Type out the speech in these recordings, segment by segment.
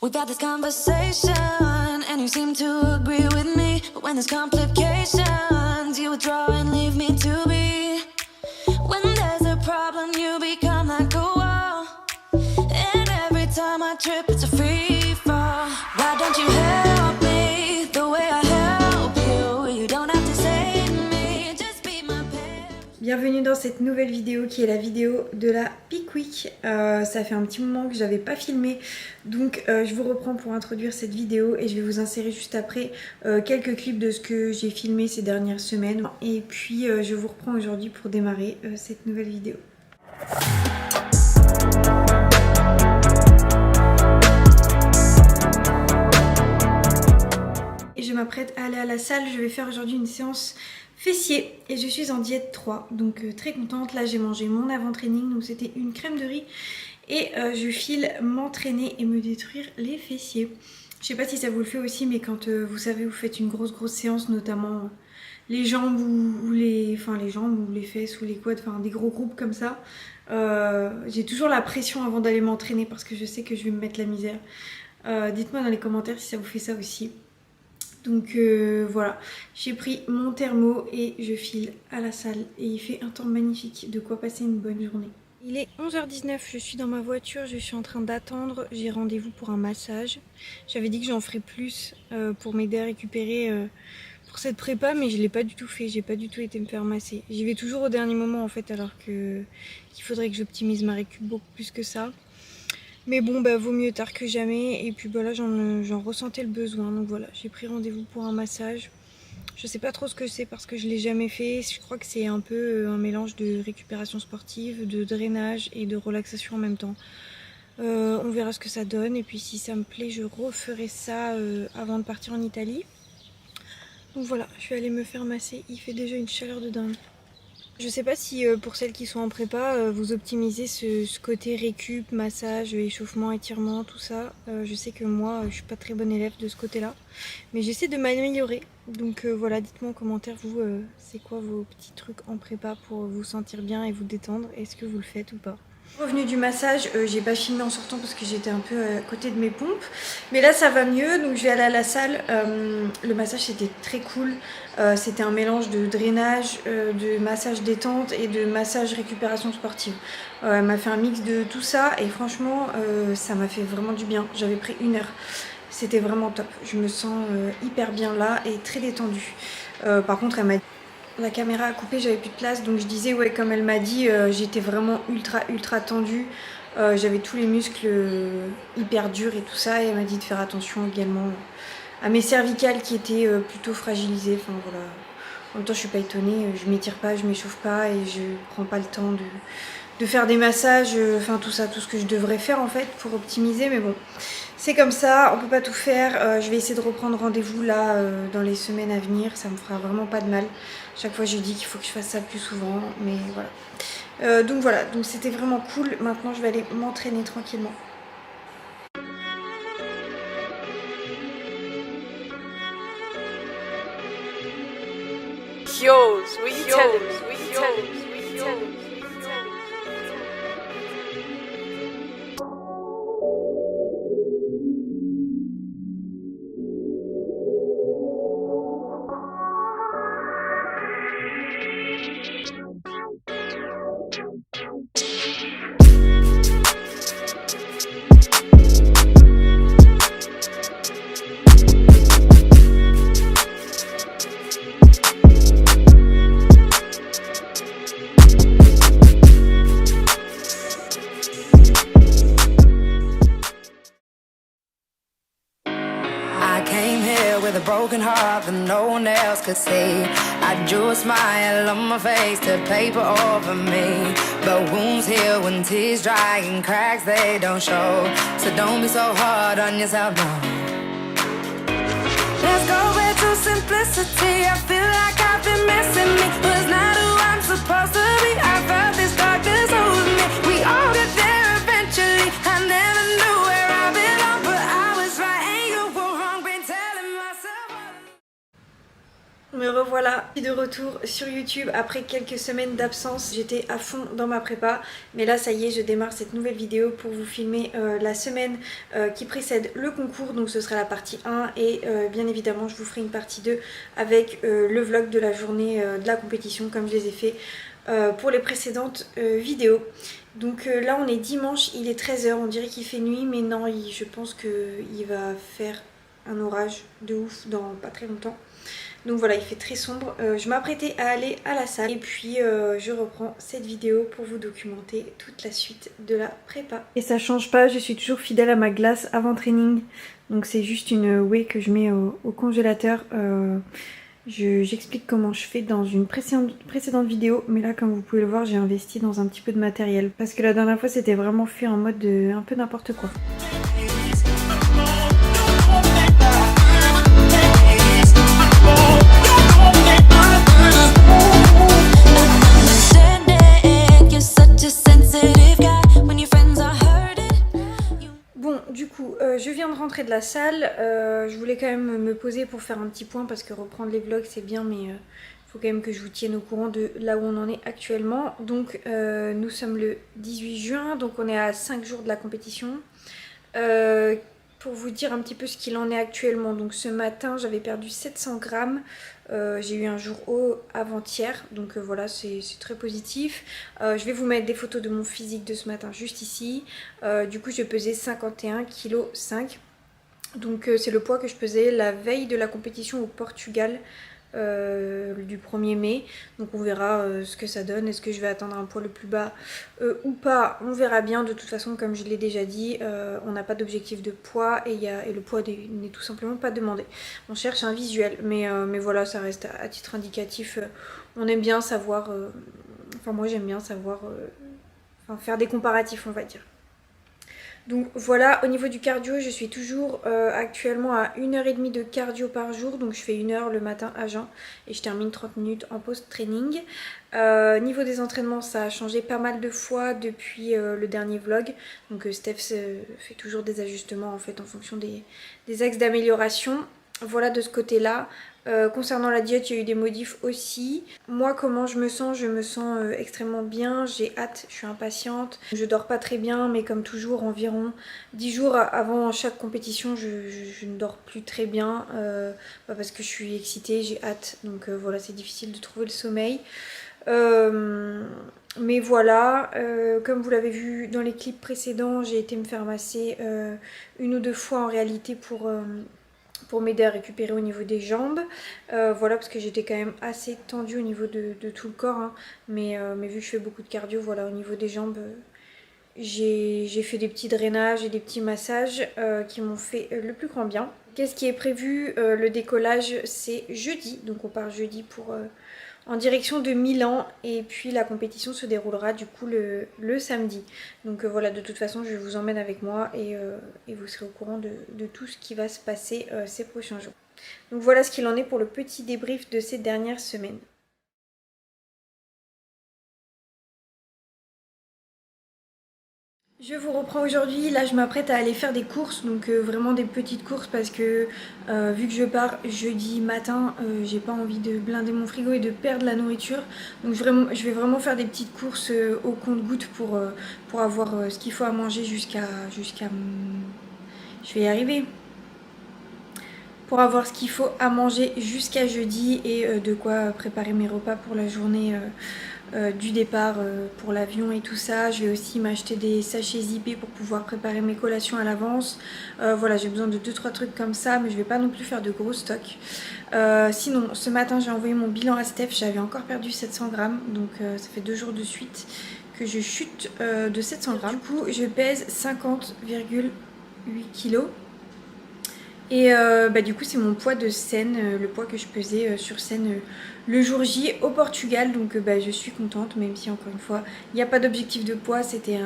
We've had this conversation and you seem to agree with me. But when there's complications, you withdraw and leave me to be. When there's a problem, you become like a wall. And every time I trip, it's a free fall. Why don't you help me the way I help you? You don't have to save me, just be my pet. Bienvenue dans cette nouvelle vidéo qui est la vidéo de la Peak Week. Ça fait un petit moment que j'avais pas filmé, donc je vous reprends pour introduire cette vidéo et je vais vous insérer juste après quelques clips de ce que j'ai filmé ces dernières semaines. Et puis je vous reprends aujourd'hui pour démarrer cette nouvelle vidéo. Et je m'apprête à aller à la salle. Je vais faire aujourd'hui une séance fessiers et je suis en diète 3, donc très contente. Là j'ai mangé mon avant-training, donc c'était une crème de riz et je file m'entraîner et me détruire les fessiers. Je sais pas si ça vous le fait aussi, mais quand vous savez vous faites une grosse séance, notamment les jambes ou les fesses ou les quads, enfin des gros groupes comme ça, j'ai toujours la pression avant d'aller m'entraîner parce que je sais que je vais me mettre la misère. Dites-moi dans les commentaires si ça vous fait ça aussi. Donc voilà, j'ai pris mon thermo et je file à la salle et il fait un temps magnifique, de quoi passer une bonne journée. Il est 11h19, je suis dans ma voiture, je suis en train d'attendre, j'ai rendez-vous pour un massage. J'avais dit que j'en ferais plus pour m'aider à récupérer pour cette prépa, mais je l'ai pas du tout fait, j'ai pas du tout été me faire masser. J'y vais toujours au dernier moment en fait, alors qu'il faudrait que j'optimise ma récup beaucoup plus que ça. Mais bon, bah vaut mieux tard que jamais. Et puis bah là j'en ressentais le besoin. Donc voilà, j'ai pris rendez-vous pour un massage. Je sais pas trop ce que c'est parce que je l'ai jamais fait. Je crois que c'est un peu un mélange de récupération sportive, de drainage et de relaxation en même temps. On verra ce que ça donne. Et puis si ça me plaît, je referai ça avant de partir en Italie. Donc voilà, je vais aller me faire masser. Il fait déjà une chaleur de dingue. Je sais pas si pour celles qui sont en prépa, vous optimisez ce côté récup, massage, échauffement, étirement, tout ça. Je sais que moi, je suis pas très bonne élève de ce côté-là, mais j'essaie de m'améliorer. Donc voilà, dites-moi en commentaire, vous, c'est quoi vos petits trucs en prépa pour vous sentir bien et vous détendre? Est-ce que vous le faites ou pas? Revenu du massage, j'ai pas filmé en sortant parce que j'étais un peu à côté de mes pompes, mais là ça va mieux, donc je vais aller à la salle. Le massage c'était très cool, c'était un mélange de drainage, de massage détente et de massage récupération sportive. Elle m'a fait un mix de tout ça et franchement ça m'a fait vraiment du bien. J'avais pris 1 heure, c'était vraiment top, je me sens hyper bien là et très détendue. Par contre elle m'a dit la caméra a coupé, j'avais plus de place, donc je disais ouais, comme elle m'a dit, j'étais vraiment ultra tendue, j'avais tous les muscles hyper durs et tout ça, et elle m'a dit de faire attention également à mes cervicales qui étaient plutôt fragilisées. Enfin voilà, en même temps je suis pas étonnée, je m'étire pas, je m'échauffe pas et je prends pas le temps de faire des massages, enfin tout ça, tout ce que je devrais faire en fait pour optimiser, mais bon, c'est comme ça, on peut pas tout faire. Je vais essayer de reprendre rendez-vous là dans les semaines à venir, ça me fera vraiment pas de mal. Chaque fois je dis qu'il faut que je fasse ça plus souvent, mais voilà. Donc voilà, donc c'était vraiment cool. Maintenant je vais aller m'entraîner tranquillement. With a broken heart that no one else could see, I drew a smile on my face to paper over me. But wounds heal when tears dry and cracks they don't show. So don't be so hard on yourself now. Let's go back to simplicity. I feel like I've been missing me. Was not who I'm supposed to be. I felt this darkness over me. We all get there eventually. I never knew where I belong, but I was right and you were wrong. Been telling myself. Me revoilà Voilà, je suis de retour sur YouTube après quelques semaines d'absence. J'étais à fond dans ma prépa, mais là ça y est, je démarre cette nouvelle vidéo pour vous filmer la semaine qui précède le concours. Donc ce sera la partie 1 et bien évidemment je vous ferai une partie 2 avec le vlog de la journée de la compétition comme je les ai fait pour les précédentes vidéos. Donc là on est dimanche, il est 13 h, on dirait qu'il fait nuit, mais non, je pense qu'il va faire un orage de ouf dans pas très longtemps. Donc voilà, il fait très sombre. Je m'apprêtais à aller à la salle et puis je reprends cette vidéo pour vous documenter toute la suite de la prépa. Et ça change pas, je suis toujours fidèle à ma glace avant training. Donc c'est juste une whey que je mets au congélateur. J'explique comment je fais dans une précédente vidéo, mais là comme vous pouvez le voir j'ai investi dans un petit peu de matériel parce que la dernière fois c'était vraiment fait en mode un peu n'importe quoi. Bon, du coup, je viens de rentrer de la salle. Je voulais quand même me poser pour faire un petit point parce que reprendre les vlogs c'est bien, mais il faut quand même que je vous tienne au courant de là où on en est actuellement. Donc, nous sommes le 18 juin, donc on est à 5 jours de la compétition. Pour vous dire un petit peu ce qu'il en est actuellement, donc ce matin j'avais perdu 700 grammes, j'ai eu un jour haut avant-hier, donc voilà c'est très positif. Je vais vous mettre des photos de mon physique de ce matin juste ici. Du coup je pesais 51,5 kg, donc c'est le poids que je pesais la veille de la compétition au Portugal. Du 1er mai, donc on verra ce que ça donne. Est-ce que je vais atteindre un poids le plus bas ou pas, on verra bien. De toute façon comme je l'ai déjà dit, on n'a pas d'objectif de poids et le poids n'est tout simplement pas demandé. On cherche un visuel, mais voilà, ça reste à titre indicatif. On aime bien savoir, enfin moi j'aime bien savoir, faire des comparatifs on va dire. Donc voilà, au niveau du cardio, je suis toujours actuellement à 1h30 de cardio par jour. Donc je fais 1 heure le matin à jeun et je termine 30 minutes en post-training. Niveau des entraînements, ça a changé pas mal de fois depuis le dernier vlog. Donc Steph fait toujours des ajustements en fait en fonction des axes d'amélioration. Voilà de ce côté-là. Concernant la diète, il y a eu des modifs aussi. Moi, comment je me sens extrêmement bien, j'ai hâte, je suis impatiente. Je dors pas très bien, mais comme toujours, environ 10 jours avant chaque compétition, je ne dors plus très bien parce que je suis excitée, j'ai hâte. Donc voilà, c'est difficile de trouver le sommeil. Mais voilà, comme vous l'avez vu dans les clips précédents, j'ai été me faire masser 1 ou 2 fois en réalité pour m'aider à récupérer au niveau des jambes. Voilà, parce que j'étais quand même assez tendue au niveau de tout le corps, hein. Mais vu que je fais beaucoup de cardio, voilà, au niveau des jambes, j'ai fait des petits drainages et des petits massages qui m'ont fait le plus grand bien. Qu'est-ce qui est prévu? Le décollage, c'est jeudi, donc on part jeudi en direction de Milan et puis la compétition se déroulera du coup le samedi. Donc voilà, de toute façon je vous emmène avec moi et vous serez au courant de tout ce qui va se passer ces prochains jours. Donc voilà ce qu'il en est pour le petit débrief de ces dernières semaines. Je vous reprends aujourd'hui, là je m'apprête à aller faire des courses, donc vraiment des petites courses parce que vu que je pars jeudi matin, j'ai pas envie de blinder mon frigo et de perdre la nourriture. Donc je vais vraiment faire des petites courses au compte-gouttes pour avoir ce qu'il faut à manger jusqu'à... Je vais y arriver. Pour avoir ce qu'il faut à manger jusqu'à jeudi et de quoi préparer mes repas pour la journée du départ pour l'avion et tout ça. Je vais aussi m'acheter des sachets zippés pour pouvoir préparer mes collations à l'avance. Voilà, j'ai besoin de 2-3 trucs comme ça, mais je vais pas non plus faire de gros stocks. Sinon, ce matin j'ai envoyé mon bilan à Steph, j'avais encore perdu 700 grammes, donc ça fait 2 jours de suite que je chute de 700 grammes. Du coup, je pèse 50,8 kg. Et du coup c'est mon poids de scène, le poids que je pesais sur scène le jour J au Portugal. Donc je suis contente, même si encore une fois il n'y a pas d'objectif de poids. C'était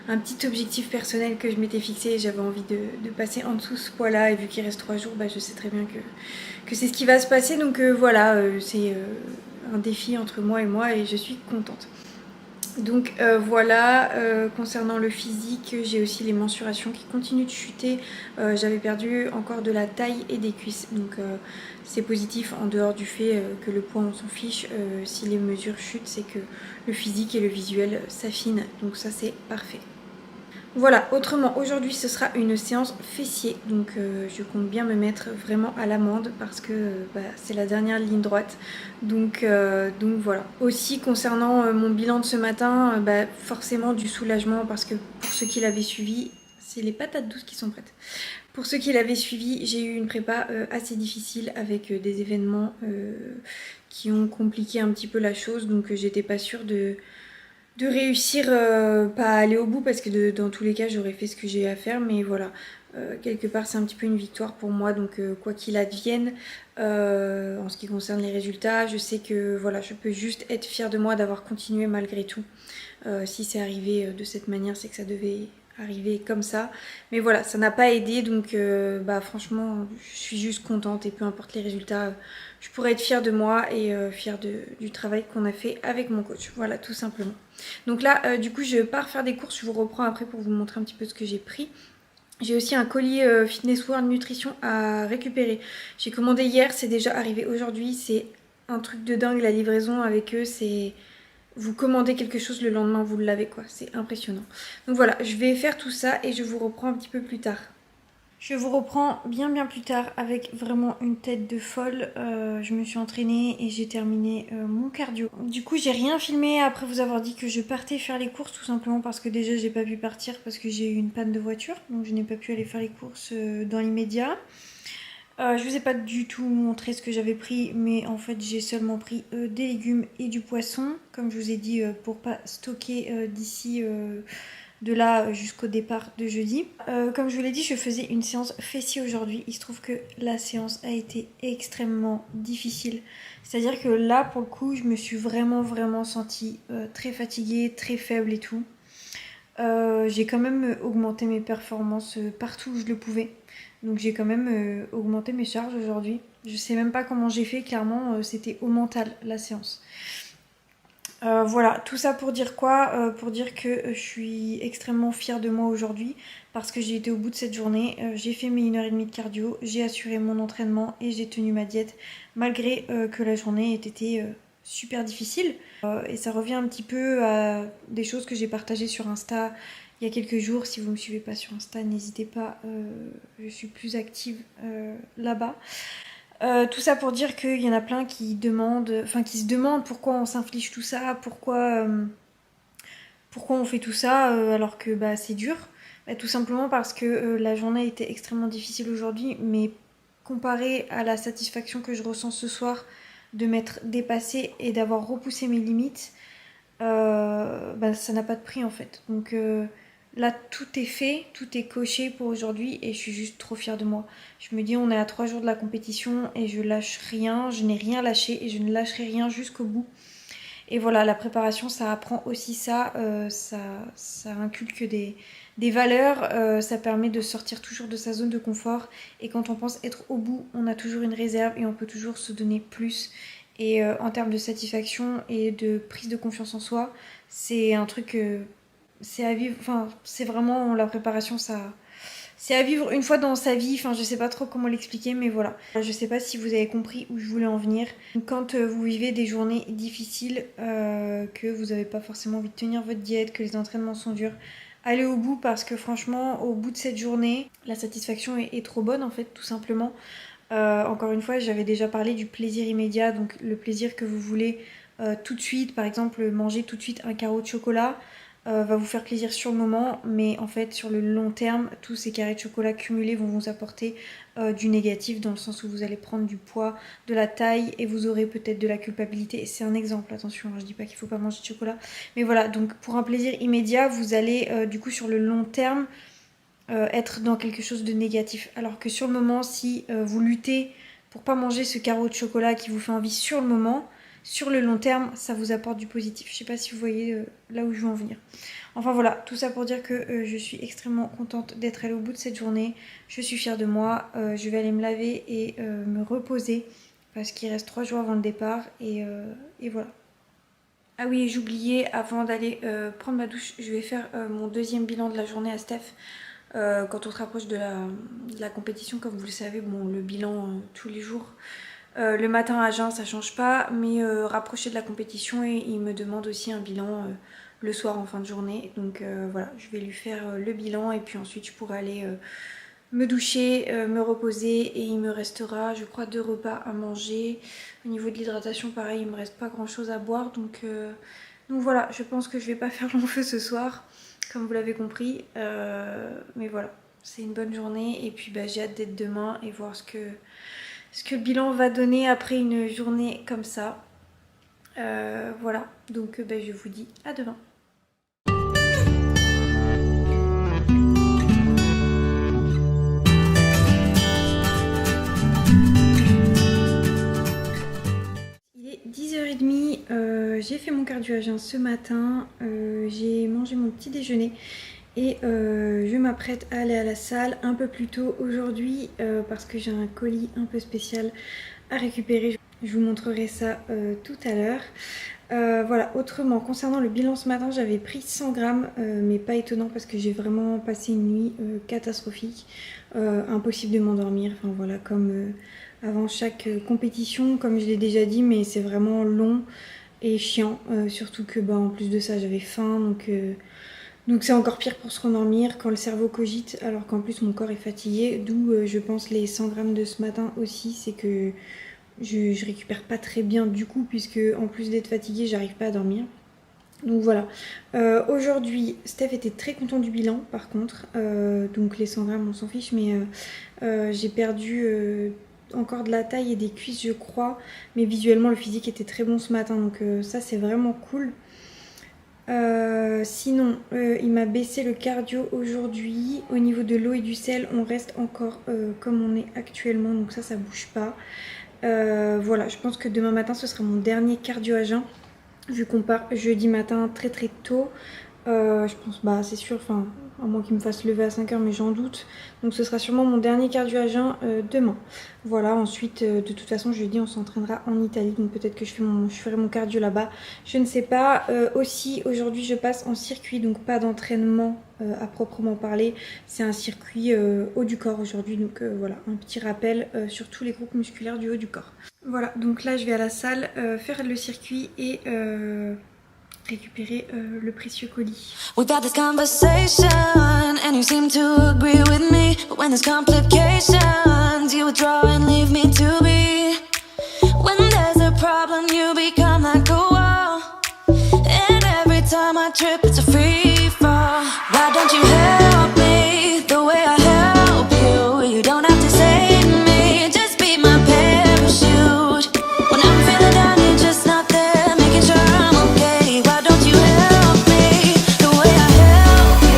un petit objectif personnel que je m'étais fixé. J'avais envie de passer en dessous ce poids là. Et vu qu'il reste 3 jours, je sais très bien que c'est ce qui va se passer. Donc voilà, c'est un défi entre moi et je suis contente. Donc voilà, concernant le physique, j'ai aussi les mensurations qui continuent de chuter. J'avais perdu encore de la taille et des cuisses, donc c'est positif en dehors du fait que le poids on s'en fiche. Si les mesures chutent, c'est que le physique et le visuel s'affinent, donc ça c'est parfait. Voilà, autrement aujourd'hui ce sera une séance fessier, donc je compte bien me mettre vraiment à l'amende parce que c'est la dernière ligne droite, donc voilà. Aussi concernant mon bilan de ce matin, forcément du soulagement parce que pour ceux qui l'avaient suivi, c'est les patates douces qui sont prêtes. Pour ceux qui l'avaient suivi, j'ai eu une prépa assez difficile avec des événements qui ont compliqué un petit peu la chose, donc j'étais pas sûre de réussir, pas à aller au bout parce que dans tous les cas j'aurais fait ce que j'ai à faire, mais voilà, quelque part c'est un petit peu une victoire pour moi, donc quoi qu'il advienne, en ce qui concerne les résultats, je sais que voilà, je peux juste être fière de moi d'avoir continué malgré tout. Si c'est arrivé de cette manière, c'est que ça devait arriver comme ça, mais voilà, ça n'a pas aidé, donc franchement je suis juste contente et peu importe les résultats, je pourrais être fière de moi et fière du travail qu'on a fait avec mon coach, voilà, tout simplement. Donc là du coup je pars faire des courses, je vous reprends après pour vous montrer un petit peu ce que j'ai pris. J'ai aussi un colis Fitness World Nutrition à récupérer. J'ai commandé hier, c'est déjà arrivé aujourd'hui, c'est un truc de dingue la livraison avec eux, c'est... Vous commandez quelque chose, le lendemain vous l'avez quoi, c'est impressionnant. Donc voilà, je vais faire tout ça et je vous reprends un petit peu plus tard. Je vous reprends bien plus tard avec vraiment une tête de folle. Je me suis entraînée et j'ai terminé mon cardio. Du coup j'ai rien filmé après vous avoir dit que je partais faire les courses, tout simplement parce que déjà j'ai pas pu partir parce que j'ai eu une panne de voiture. Donc je n'ai pas pu aller faire les courses dans l'immédiat. Je vous ai pas du tout montré ce que j'avais pris, mais en fait j'ai seulement pris des légumes et du poisson, comme je vous ai dit, pour pas stocker d'ici de là jusqu'au départ de jeudi. Comme je vous l'ai dit, je faisais une séance fessier aujourd'hui. Il se trouve que la séance a été extrêmement difficile. C'est-à-dire que là, pour le coup, je me suis vraiment sentie très fatiguée, très faible et tout. J'ai quand même augmenté mes performances partout où je le pouvais. Donc j'ai quand même augmenté mes charges aujourd'hui. Je sais même pas comment j'ai fait, clairement c'était au mental la séance. Voilà, tout ça pour dire quoi? Pour dire que je suis extrêmement fière de moi aujourd'hui parce que j'ai été au bout de cette journée, j'ai fait mes 1h30 de cardio, j'ai assuré mon entraînement et j'ai tenu ma diète malgré que la journée ait été super difficile. Et ça revient un petit peu à des choses que j'ai partagées sur Insta il y a quelques jours. Si vous ne me suivez pas sur Insta, n'hésitez pas, je suis plus active là-bas. Tout ça pour dire qu'il y en a plein qui se demandent pourquoi on s'inflige tout ça, pourquoi on fait tout ça alors que c'est dur. Tout simplement parce que la journée était extrêmement difficile aujourd'hui, mais comparé à la satisfaction que je ressens ce soir de m'être dépassée et d'avoir repoussé mes limites, ça n'a pas de prix en fait. Donc là tout est fait, tout est coché pour aujourd'hui et je suis juste trop fière de moi. Je me dis on est à 3 jours de la compétition et je lâche rien, je n'ai rien lâché et je ne lâcherai rien jusqu'au bout. Et voilà, la préparation ça apprend aussi ça, ça inculque des valeurs, ça permet de sortir toujours de sa zone de confort et quand on pense être au bout, on a toujours une réserve et on peut toujours se donner plus. Et en termes de satisfaction et de prise de confiance en soi, c'est un truc, c'est à vivre, enfin c'est vraiment la préparation, ça, c'est à vivre une fois dans sa vie, enfin je sais pas trop comment l'expliquer mais voilà. Je sais pas si vous avez compris où je voulais en venir. Quand vous vivez des journées difficiles, que vous n'avez pas forcément envie de tenir votre diète, que les entraînements sont durs, allez au bout parce que franchement au bout de cette journée, la satisfaction est trop bonne en fait tout simplement. Encore une fois, j'avais déjà parlé du plaisir immédiat, donc le plaisir que vous voulez tout de suite, par exemple manger tout de suite un carreau de chocolat va vous faire plaisir sur le moment, mais en fait sur le long terme, tous ces carrés de chocolat cumulés vont vous apporter du négatif dans le sens où vous allez prendre du poids, de la taille et vous aurez peut-être de la culpabilité. C'est un exemple, attention, je dis pas qu'il faut pas manger de chocolat, mais voilà, donc pour un plaisir immédiat, vous allez du coup sur le long terme être dans quelque chose de négatif. Alors que sur le moment, si vous luttez pour pas manger ce carreau de chocolat qui vous fait envie sur le moment, sur le long terme, ça vous apporte du positif. Je sais pas si vous voyez là où je veux en venir. Enfin voilà, tout ça pour dire que je suis extrêmement contente d'être allée au bout de cette journée. Je suis fière de moi. Je vais aller me laver et me reposer parce qu'il reste 3 jours avant le départ et voilà. Ah oui, j'oubliais, avant d'aller prendre ma douche, je vais faire mon deuxième bilan de la journée à Steph. Quand on se rapproche de la compétition, comme vous le savez, bon, le bilan tous les jours. Le matin à jeun, ça change pas, mais rapproché de la compétition, et il me demande aussi un bilan le soir en fin de journée. Donc voilà, je vais lui faire le bilan et puis ensuite je pourrai aller me doucher, me reposer, et il me restera, je crois, 2 repas à manger. Au niveau de l'hydratation, pareil, il me reste pas grand chose à boire, donc voilà, je pense que je vais pas faire long feu ce soir, comme vous l'avez compris, mais voilà, c'est une bonne journée, et puis bah, j'ai hâte d'être demain et voir ce que le bilan va donner après une journée comme ça. Voilà, donc bah, je vous dis à demain. Il est 10h30, j'ai fait mon cardio à jeun ce matin, j'ai mangé mon petit déjeuner et je m'apprête à aller à la salle un peu plus tôt aujourd'hui parce que j'ai un colis un peu spécial à récupérer. Je vous montrerai ça tout à l'heure. Voilà, autrement, concernant le bilan ce matin, j'avais pris 100 grammes, mais pas étonnant parce que j'ai vraiment passé une nuit catastrophique. Impossible de m'endormir, enfin voilà, comme avant chaque compétition, comme je l'ai déjà dit, mais c'est vraiment long et chiant, surtout que bah, en plus de ça j'avais faim, donc c'est encore pire pour se rendormir quand le cerveau cogite alors qu'en plus mon corps est fatigué, d'où je pense les 100 grammes de ce matin aussi, c'est que je récupère pas très bien du coup, puisque en plus d'être fatiguée j'arrive pas à dormir. Donc voilà, aujourd'hui Steph était très content du bilan par contre, donc les 100 grammes on s'en fiche, mais j'ai perdu encore de la taille et des cuisses je crois, mais visuellement le physique était très bon ce matin, donc ça c'est vraiment cool. Sinon il m'a baissé le cardio aujourd'hui. Au niveau de l'eau et du sel on reste encore comme on est actuellement, donc ça bouge pas. Voilà, je pense que demain matin ce sera mon dernier cardio à jeun, vu qu'on part jeudi matin très très tôt. Je pense, bah c'est sûr, enfin à moins qu'il me fasse lever à 5h, mais j'en doute. Donc ce sera sûrement mon dernier cardio à jeun demain. Voilà, ensuite de toute façon jeudi on s'entraînera en Italie, donc peut-être que je ferai mon cardio là-bas, je ne sais pas. Aussi aujourd'hui je passe en circuit, donc pas d'entraînement à proprement parler, c'est un circuit haut du corps aujourd'hui, donc voilà, un petit rappel sur tous les groupes musculaires du haut du corps. Voilà, donc là je vais à la salle faire le circuit et récupérer le précieux colis. We've had this conversation and you seem to agree with me, but when there's complications you withdraw and leave me to be. When there's a problem you become like a wall, and every time I trip it's a free fall. Why don't you help me the way I help you? You don't have to save me, just be my parachute. When I'm feeling down you're just not there, making sure I'm okay. Why don't you help me the way I help you?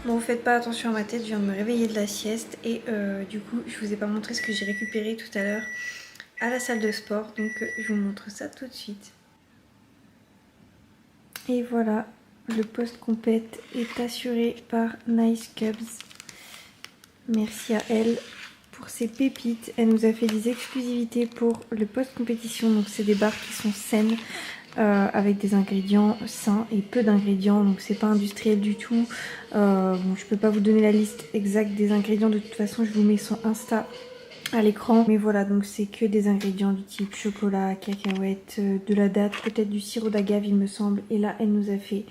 Bon, vous faites pas attention à ma tête, je viens de me réveiller de la sieste et du coup je vous ai pas montré ce que j'ai récupéré tout à l'heure à la salle de sport, donc je vous montre ça tout de suite. Et voilà, le post-compète est assuré par Nice Cubs. Merci à elle pour ses pépites, elle nous a fait des exclusivités pour le post-compétition, donc c'est des barres qui sont saines. Avec des ingrédients sains et peu d'ingrédients, donc c'est pas industriel du tout. Bon, je peux pas vous donner la liste exacte des ingrédients, de toute façon je vous mets son Insta à l'écran, mais voilà, donc c'est que des ingrédients du type chocolat, cacahuètes, de la date, peut-être du sirop d'agave il me semble, et là elle nous a fait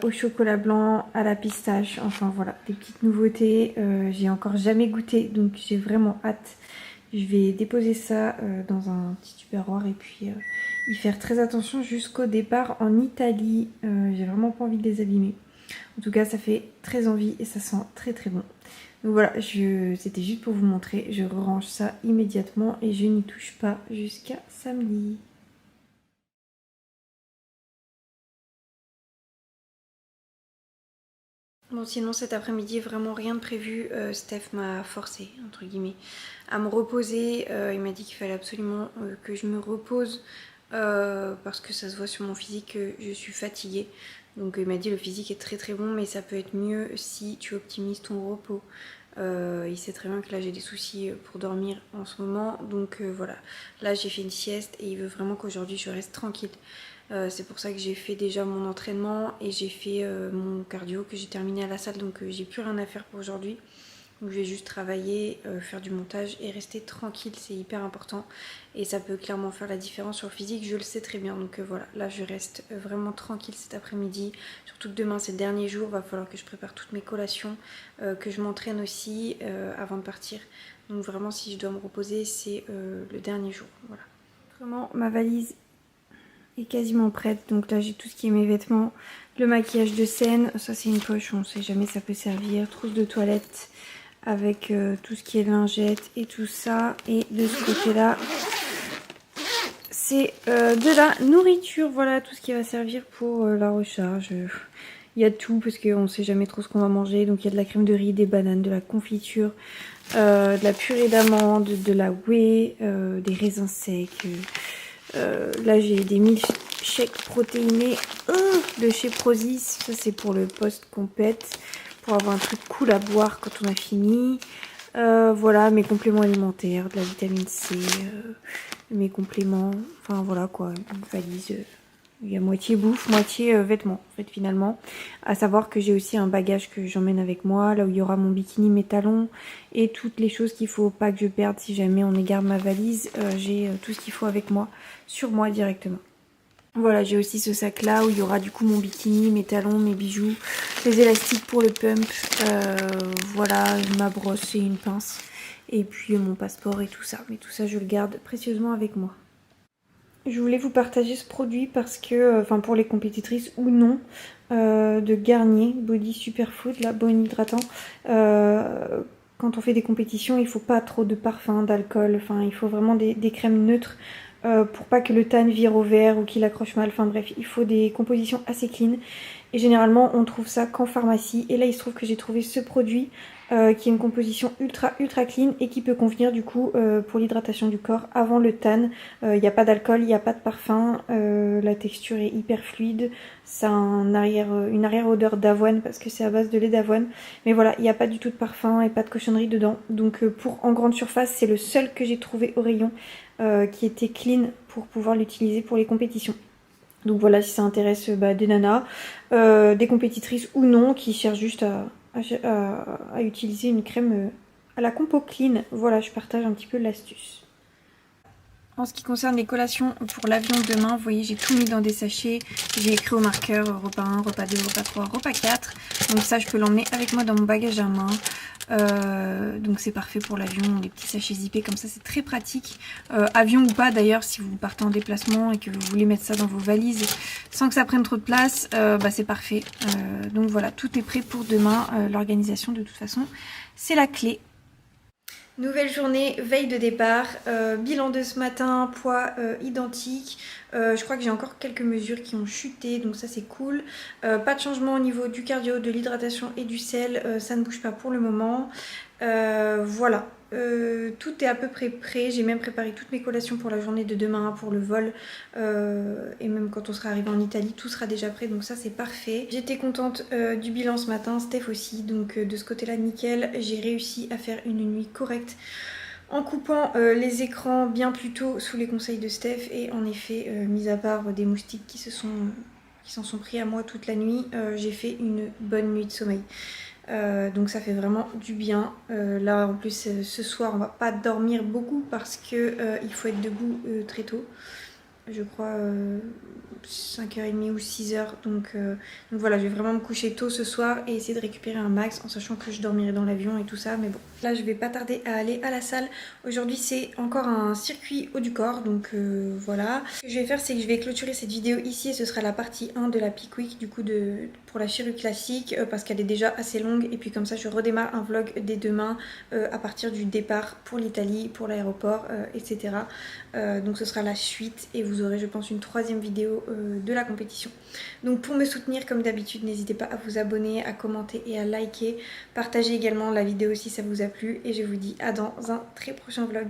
au chocolat blanc, à la pistache, enfin voilà, des petites nouveautés. J'ai encore jamais goûté, donc j'ai vraiment hâte. Je vais déposer ça dans un petit tupperware et puis y faire très attention jusqu'au départ en Italie. J'ai vraiment pas envie de les abîmer. En tout cas, ça fait très envie et ça sent très très bon. Donc voilà, c'était juste pour vous montrer. Je range ça immédiatement et je n'y touche pas jusqu'à samedi. Bon, sinon cet après-midi, vraiment rien de prévu. Steph m'a forcé, entre guillemets, à me reposer. Il m'a dit qu'il fallait absolument que je me repose parce que ça se voit sur mon physique que je suis fatiguée. Donc il m'a dit le physique est très très bon, mais ça peut être mieux si tu optimises ton repos. Il sait très bien que là j'ai des soucis pour dormir en ce moment. Donc voilà, là j'ai fait une sieste et il veut vraiment qu'aujourd'hui je reste tranquille. C'est pour ça que j'ai fait déjà mon entraînement et j'ai fait mon cardio que j'ai terminé à la salle, donc j'ai plus rien à faire pour aujourd'hui. Donc je vais juste travailler, faire du montage et rester tranquille, c'est hyper important et ça peut clairement faire la différence sur le physique, je le sais très bien. Donc voilà, là je reste vraiment tranquille cet après-midi, surtout que demain c'est le dernier jour, va falloir que je prépare toutes mes collations, que je m'entraîne aussi avant de partir. Donc vraiment si je dois me reposer c'est le dernier jour, voilà. Vraiment ma valise est quasiment prête, donc là j'ai tout ce qui est mes vêtements, le maquillage de scène, ça c'est une poche, on sait jamais ça peut servir, trousse de toilette avec tout ce qui est lingette et tout ça, et de ce côté là c'est de la nourriture, voilà tout ce qui va servir pour la recharge. Il y a de tout parce qu'on sait jamais trop ce qu'on va manger, donc il y a de la crème de riz, des bananes, de la confiture, de la purée d'amandes, de la whey, des raisins secs. Là j'ai des milkshakes protéinés de chez Prozis, ça c'est pour le post-compète, pour avoir un truc cool à boire quand on a fini. Voilà mes compléments alimentaires, de la vitamine C, mes compléments, enfin voilà quoi, une valise. Il y a moitié bouffe, moitié vêtements en fait finalement. À savoir que j'ai aussi un bagage que j'emmène avec moi, là où il y aura mon bikini, mes talons et toutes les choses qu'il faut pas que je perde si jamais on égare ma valise. J'ai tout ce qu'il faut avec moi, sur moi directement. Voilà, j'ai aussi ce sac là où il y aura du coup mon bikini, mes talons, mes bijoux, les élastiques pour le pump, voilà ma brosse et une pince. Et puis mon passeport et tout ça. Mais tout ça je le garde précieusement avec moi. Je voulais vous partager ce produit parce que, enfin pour les compétitrices ou non, de Garnier Body Superfood, là, bon hydratant. Quand on fait des compétitions, il faut pas trop de parfum, d'alcool, enfin il faut vraiment des crèmes neutres pour pas que le tan vire au vert ou qu'il accroche mal. Enfin bref, il faut des compositions assez clean. Et généralement on trouve ça qu'en pharmacie. Et là il se trouve que j'ai trouvé ce produit qui est une composition ultra clean et qui peut convenir du coup pour l'hydratation du corps avant le tan. Il n'y a pas d'alcool, il n'y a pas de parfum, la texture est hyper fluide, ça a une arrière odeur d'avoine parce que c'est à base de lait d'avoine. Mais voilà, il n'y a pas du tout de parfum et pas de cochonnerie dedans. Donc pour en grande surface, c'est le seul que j'ai trouvé au rayon qui était clean pour pouvoir l'utiliser pour les compétitions. Donc voilà, si ça intéresse des nanas, des compétitrices ou non, qui cherchent juste à utiliser une crème à la compo clean. Voilà, je partage un petit peu l'astuce. En ce qui concerne les collations pour l'avion de demain, vous voyez j'ai tout mis dans des sachets. J'ai écrit au marqueur repas 1, repas 2, repas 3, repas 4. Donc ça je peux l'emmener avec moi dans mon bagage à main. Donc c'est parfait pour l'avion, les petits sachets zippés comme ça c'est très pratique. Avion ou pas d'ailleurs, si vous partez en déplacement et que vous voulez mettre ça dans vos valises sans que ça prenne trop de place, c'est parfait. Donc voilà, tout est prêt pour demain. L'organisation de toute façon c'est la clé. Nouvelle journée, veille de départ, bilan de ce matin, poids identique. Je crois que j'ai encore quelques mesures qui ont chuté, donc ça c'est cool. Pas de changement au niveau du cardio, de l'hydratation et du sel, ça ne bouge pas pour le moment. Voilà, tout est à peu près prêt. J'ai même préparé toutes mes collations pour la journée de demain, pour le vol. Et même quand on sera arrivé en Italie, tout sera déjà prêt, donc ça c'est parfait. J'étais contente du bilan ce matin, Steph aussi, donc de ce côté là nickel. J'ai réussi à faire une nuit correcte en coupant les écrans bien plus tôt sous les conseils de Steph. Et en effet, mis à part des moustiques qui s'en sont pris à moi toute la nuit, j'ai fait une bonne nuit de sommeil. Donc ça fait vraiment du bien. Là en plus ce soir on va pas dormir beaucoup parce que il faut être debout très tôt. Je crois 5h30 ou 6h. Donc voilà, je vais vraiment me coucher tôt ce soir et essayer de récupérer un max en sachant que je dormirai dans l'avion et tout ça. Mais bon, là je vais pas tarder à aller à la salle. Aujourd'hui c'est encore un circuit haut du corps. Donc voilà. Ce que je vais faire c'est que je vais clôturer cette vidéo ici et ce sera la partie 1 de la Peak Week du coup pour la chirurgie classique parce qu'elle est déjà assez longue. Et puis comme ça je redémarre un vlog dès demain à partir du départ pour l'Italie, pour l'aéroport, etc. Donc ce sera la suite et vous vous aurez je pense une 3e vidéo de la compétition. Donc pour me soutenir comme d'habitude, n'hésitez pas à vous abonner, à commenter et à liker. Partagez également la vidéo si ça vous a plu et je vous dis à dans un très prochain vlog.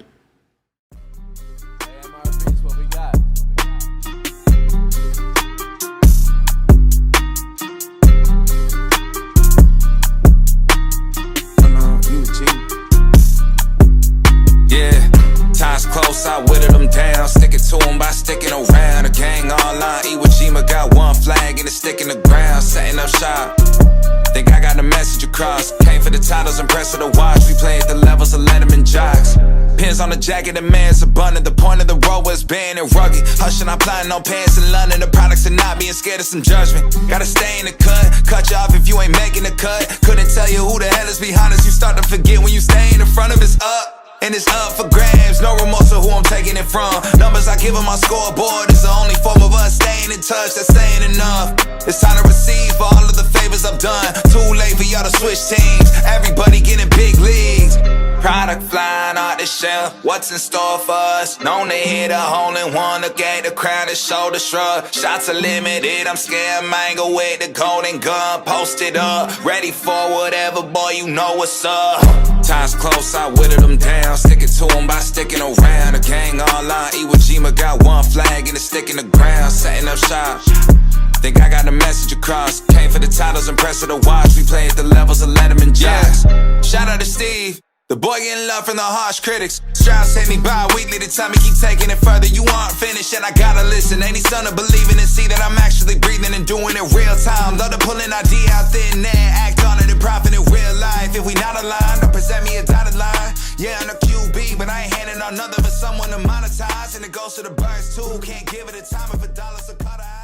Close, I whittled them down, sticking to them by sticking around. The gang online, Iwo Jima got one flag and it's sticking the ground, setting up shop. Think I got the message across. Came for the titles and press of the watch. We play at the levels of Letterman jocks. Pins on the jacket, the man's abundant. The point of the road was banned and rugged. Hushing, I'm plotting on pants in London. The products are not being scared of some judgment. Gotta stay in the cut you off if you ain't making the cut. Couldn't tell you who the hell is behind us. You start to forget when you stay in the front of it's up. And it's up for grabs, no remorse of who I'm taking it from. Numbers I give on my scoreboard is the only form of us staying in touch, that's saying enough. It's time to receive for all of the favors I've done. Too late for y'all to switch teams, everybody getting big leagues. Product flying out the shelf, what's in store for us? Known to hit a hole in one, look at the crowd and shoulder shrug. Shots are limited, I'm scared mango with the golden gun. Posted up, ready for whatever, boy, you know what's up. Time's close, I whittled them down, sticking to them by sticking around. The gang online, Iwo Jima got one flag and it's sticking the ground, setting up shop. Think I got the message across. Came for the titles and press of the watch. We play at the levels of Letterman jocks. Shout out to Steve, the boy getting love from the harsh critics. Strauss hit me bi-weekly to tell me keep taking it further. You aren't finished and I gotta listen. Ain't he son of believing and see that I'm actually breathing and doing it real time. Love to pull an idea out there and there, act on it and profit in real life. If we not aligned, don't present me a dotted line. Yeah, I'm a QB, but I ain't handing on nothing for someone to monetize. And it goes to the birds too, can't give it a time if a dollar's a cut out.